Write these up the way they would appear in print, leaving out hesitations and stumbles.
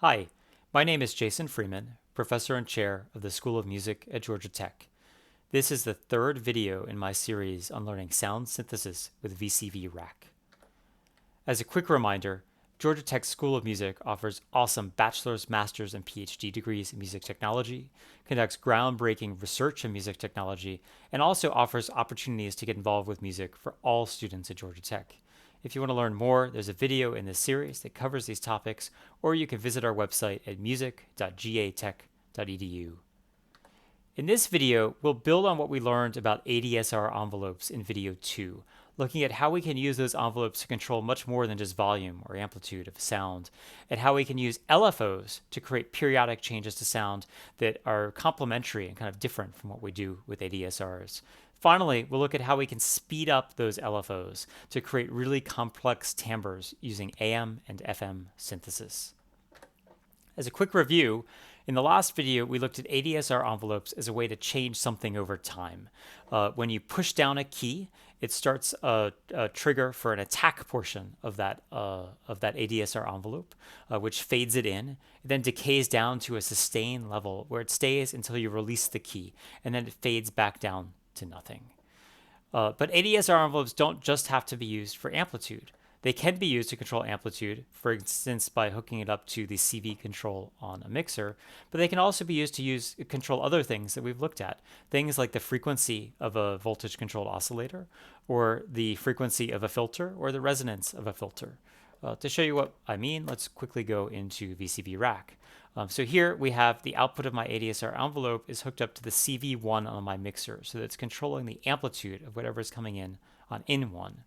Hi, my name is Jason Freeman, Professor and Chair of the School of Music at Georgia Tech. This is the third video in my series on learning sound synthesis with VCV Rack. As a quick reminder, Georgia Tech's School of Music offers awesome bachelor's, master's, and PhD degrees in music technology, conducts groundbreaking research in music technology, and also offers opportunities to get involved with music for all students at Georgia Tech. If you want to learn more, there's a video in this series that covers these topics, or you can visit our website at music.gatech.edu. In this video, we'll build on what we learned about ADSR envelopes in video 2, looking at how we can use those envelopes to control much more than just volume or amplitude of sound, and how we can use LFOs to create periodic changes to sound that are complementary and kind of different from what we do with ADSRs. Finally, we'll look at how we can speed up those LFOs to create really complex timbres using AM and FM synthesis. As a quick review, in the last video, we looked at ADSR envelopes as a way to change something over time. When you push down a key, it starts a trigger for an attack portion of that ADSR envelope, which fades it in. It then decays down to a sustain level where it stays until you release the key, and then it fades back down to nothing. But ADSR envelopes don't just have to be used for amplitude. They can be used to control amplitude, for instance, by hooking it up to the CV control on a mixer, but they can also be used to control other things that we've looked at, things like the frequency of a voltage-controlled oscillator, or the frequency of a filter, or the resonance of a filter. To show you what I mean, let's quickly go into VCV Rack. So here we have the output of my ADSR envelope is hooked up to the CV1 on my mixer, so that it's controlling the amplitude of whatever is coming in on in1.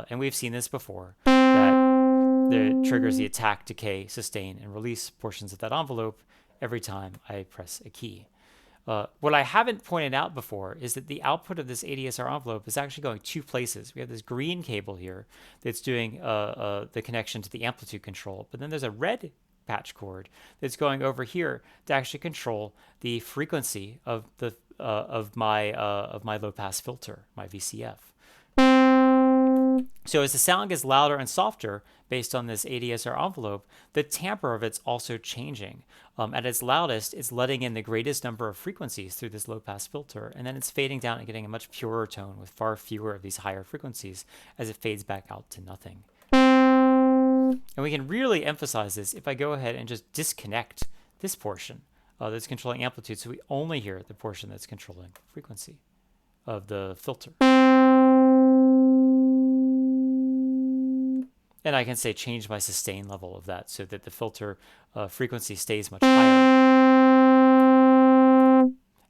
And we've seen this before, that it triggers the attack, decay, sustain, and release portions of that envelope every time I press a key. What I haven't pointed out before is that the output of this ADSR envelope is actually going two places. We have this green cable here that's doing the connection to the amplitude control, but then there's a red patch cord that's going over here to actually control the frequency of my low pass filter, my VCF. So as the sound gets louder and softer based on this ADSR envelope, the timbre of it's also changing. At its loudest, it's letting in the greatest number of frequencies through this low pass filter, and then it's fading down and getting a much purer tone with far fewer of these higher frequencies as it fades back out to nothing. And we can really emphasize this if I go ahead and just disconnect this portion that's controlling amplitude, so we only hear the portion that's controlling frequency of the filter. And I can say change my sustain level of that so that the filter frequency stays much higher.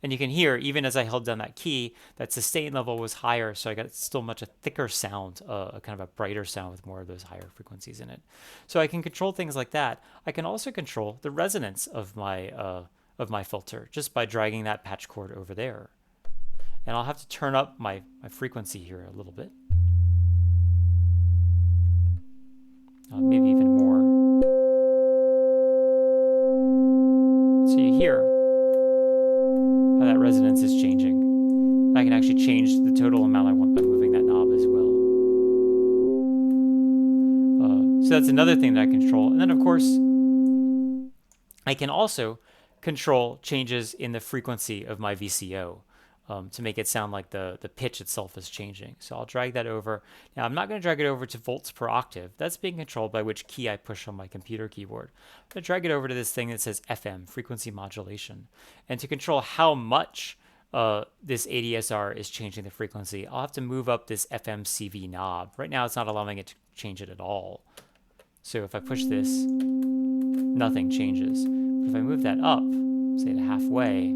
And you can hear, even as I held down that key, that sustain level was higher, so I got still much a thicker sound, kind of a brighter sound with more of those higher frequencies in it. So I can control things like that. I can also control the resonance of my filter just by dragging that patch cord over there. And I'll have to turn up my frequency here a little bit. Maybe even more. So you hear how that resonance is changing. I can actually change the total amount I want by moving that knob as well. So that's another thing that I control. And then, of course, I can also control changes in the frequency of my VCO. To make it sound like the pitch itself is changing. So I'll drag that over. Now I'm not going to drag it over to volts per octave. That's being controlled by which key I push on my computer keyboard. I'm going to drag it over to this thing that says FM, frequency modulation. And to control how much this ADSR is changing the frequency, I'll have to move up this FM CV knob. Right now it's not allowing it to change it at all. So if I push this, nothing changes. But if I move that up, say to halfway,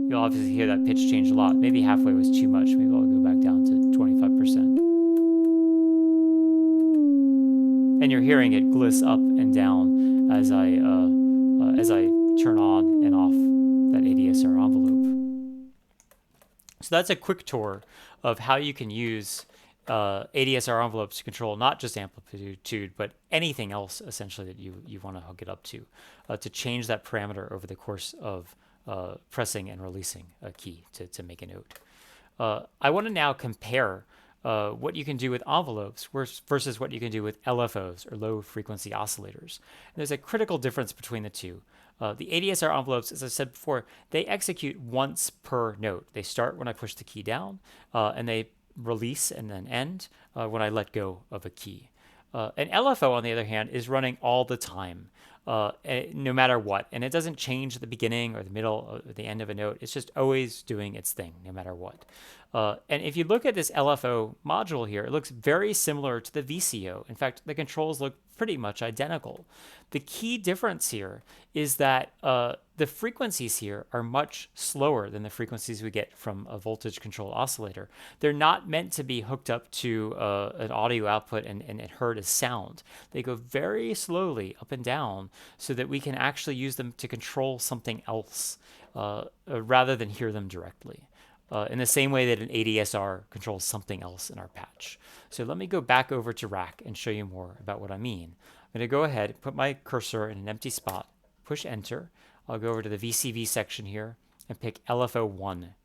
you'll obviously hear that pitch change a lot. Maybe halfway was too much. Maybe I'll go back down to 25%. And you're hearing it gliss up and down as I turn on and off that ADSR envelope. So that's a quick tour of how you can use ADSR envelopes to control not just amplitude, but anything else essentially that you want to hook it up to change that parameter over the course of pressing and releasing a key to make a note. I want to now compare what you can do with envelopes versus what you can do with LFOs, or low frequency oscillators. And there's a critical difference between the two. The ADSR envelopes, as I said before, they execute once per note. They start when I push the key down, and they release and then end when I let go of a key. An LFO, on the other hand, is running all the time, no matter what. And it doesn't change at the beginning or the middle or the end of a note. It's just always doing its thing, no matter what. And if you look at this LFO module here, it looks very similar to the VCO. In fact, the controls look pretty much identical. The key difference here is that the frequencies here are much slower than the frequencies we get from a voltage controlled oscillator. They're not meant to be hooked up to an audio output and heard as sound. They go very slowly up and down so that we can actually use them to control something else rather than hear them directly. In the same way that an ADSR controls something else in our patch. So let me go back over to Rack and show you more about what I mean. I'm going to go ahead, put my cursor in an empty spot, push enter. I'll go over to the VCV section here and pick LFO 1.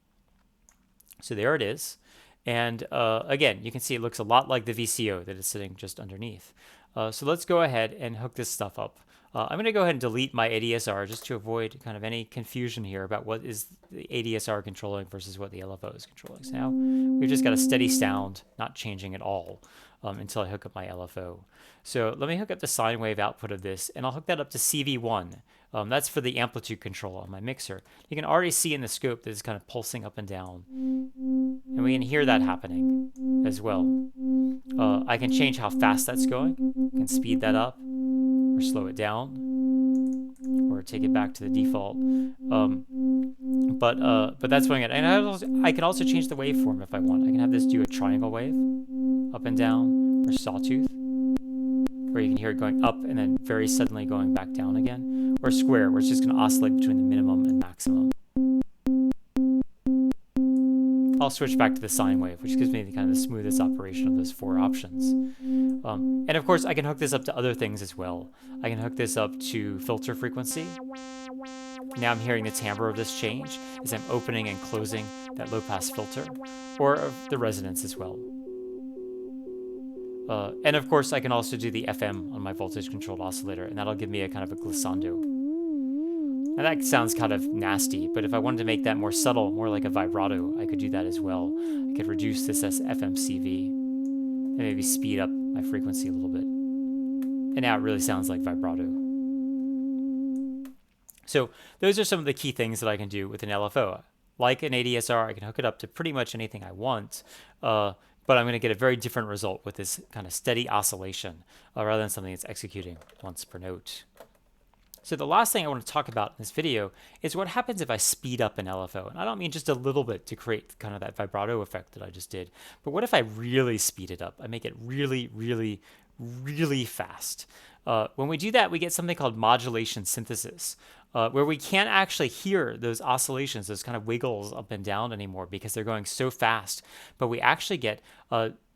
So there it is. And again, you can see it looks a lot like the VCO that is sitting just underneath. So let's go ahead and hook this stuff up. I'm going to go ahead and delete my ADSR just to avoid kind of any confusion here about what is the ADSR controlling versus what the LFO is controlling. So now we've just got a steady sound, not changing at all until I hook up my LFO. So let me hook up the sine wave output of this, and I'll hook that up to CV1. That's for the amplitude control on my mixer. You can already see in the scope that it's kind of pulsing up and down. And we can hear that happening as well. I can change how fast that's going. I can speed that up, or slow it down, or take it back to the default. But that's what I'm going to. And I can also change the waveform if I want. I can have this do a triangle wave, up and down, or sawtooth, where you can hear it going up and then very suddenly going back down again, or square, where it's just going to oscillate between the minimum and maximum. I'll switch back to the sine wave, which gives me the kind of the smoothest operation of those four options. And of course, I can hook this up to other things as well. I can hook this up to filter frequency. Now I'm hearing the timbre of this change as I'm opening and closing that low-pass filter, or of the resonance as well. And of course, I can also do the FM on my voltage-controlled oscillator, and that'll give me a kind of a glissando. Now that sounds kind of nasty, but if I wanted to make that more subtle, more like a vibrato, I could do that as well. I could reduce this as FMCV, and maybe speed up my frequency a little bit. And now it really sounds like vibrato. So those are some of the key things that I can do with an LFO. Like an ADSR, I can hook it up to pretty much anything I want, but I'm going to get a very different result with this kind of steady oscillation rather than something that's executing once per note. So the last thing I want to talk about in this video is what happens if I speed up an LFO. And I don't mean just a little bit to create kind of that vibrato effect that I just did, but what if I really speed it up? I make it really, really, really fast. When we do that, we get something called modulation synthesis, where we can't actually hear those oscillations, those kind of wiggles up and down anymore because they're going so fast, but we actually get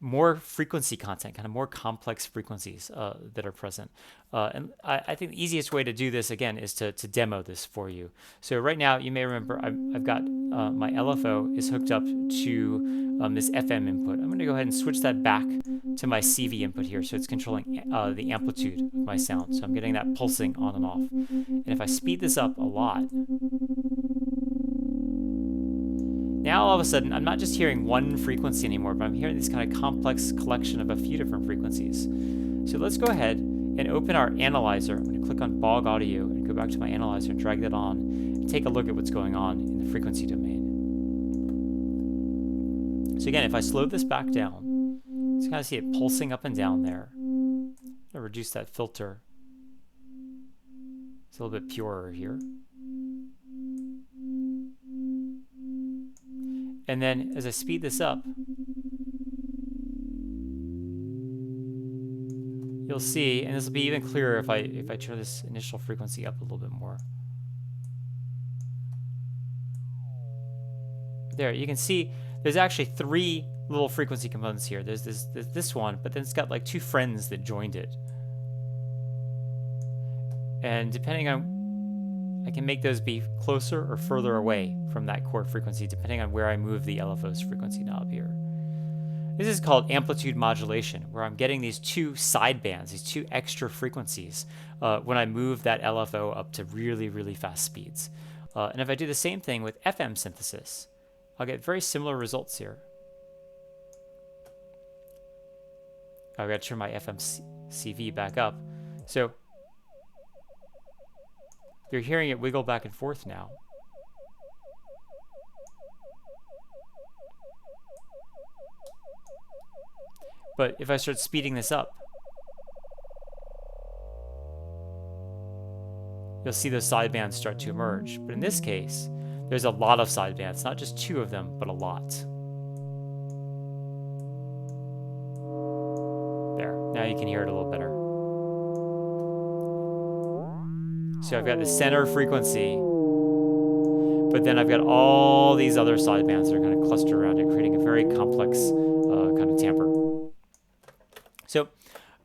more frequency content, kind of more complex frequencies that are present. And I think the easiest way to do this, again, is to demo this for you. So right now, you may remember I've got my LFO is hooked up to this FM input. I'm going to go ahead and switch that back to my CV input here, so it's controlling the amplitude of my sound. So I'm getting that pulsing on and off. And if I speed this up a lot, now all of a sudden, I'm not just hearing one frequency anymore, but I'm hearing this kind of complex collection of a few different frequencies. So let's go ahead and open our analyzer. I'm going to click on Bog Audio and go back to my analyzer and drag that on and take a look at what's going on in the frequency domain. So again, if I slow this back down, you can kind of see it pulsing up and down there. I'll reduce that filter. It's a little bit purer here. And then as I speed this up, you'll see, and this will be even clearer if I turn this initial frequency up a little bit more. There, you can see there's actually three little frequency components here. There's this one, but then it's got like two friends that joined it. And depending on, I can make those be closer or further away from that core frequency, depending on where I move the LFO's frequency knob here. This is called amplitude modulation, where I'm getting these two sidebands, these two extra frequencies, when I move that LFO up to really, really fast speeds. And if I do the same thing with FM synthesis, I'll get very similar results here. I've got to turn my FMCV back up. So you're hearing it wiggle back and forth now. But if I start speeding this up, you'll see those sidebands start to emerge. But in this case, there's a lot of sidebands, not just two of them, but a lot. There, now you can hear it a little better. So I've got the center frequency, but then I've got all these other sidebands that are kind of clustered around it, creating a very complex kind of timbre. So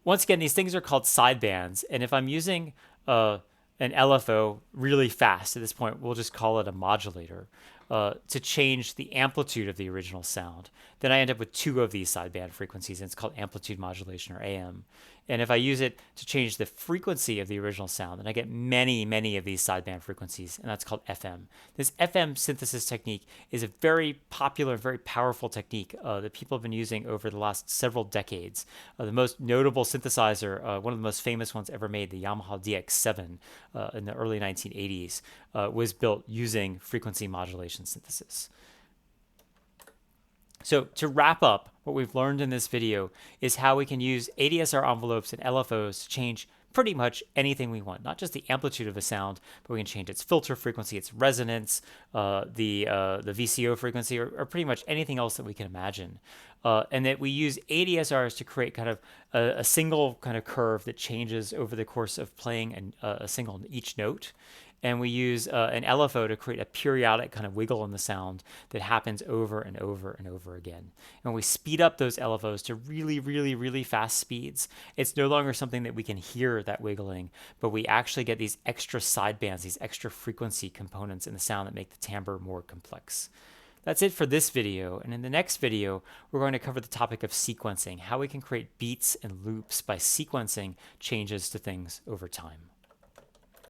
once again, these things are called sidebands, and if I'm using an LFO really fast, at this point we'll just call it a modulator, to change the amplitude of the original sound, then I end up with two of these sideband frequencies, and it's called amplitude modulation, or AM. And if I use it to change the frequency of the original sound, then I get many, many of these sideband frequencies, and that's called FM. This FM synthesis technique is a very popular, very powerful technique that people have been using over the last several decades. The most notable synthesizer, one of the most famous ones ever made, the Yamaha DX7 in the early 1980s, was built using frequency modulation synthesis. So to wrap up, what we've learned in this video is how we can use ADSR envelopes and LFOs to change pretty much anything we want, not just the amplitude of a sound, but we can change its filter frequency, its resonance, the VCO frequency, or pretty much anything else that we can imagine. And that we use ADSRs to create kind of a single kind of curve that changes over the course of playing a single each note. And we use an LFO to create a periodic kind of wiggle in the sound that happens over and over and over again. And we speed up those LFOs to really, really, really fast speeds. It's no longer something that we can hear that wiggling, but we actually get these extra sidebands, these extra frequency components in the sound that make the timbre more complex. That's it for this video, and in the next video, we're going to cover the topic of sequencing, how we can create beats and loops by sequencing changes to things over time.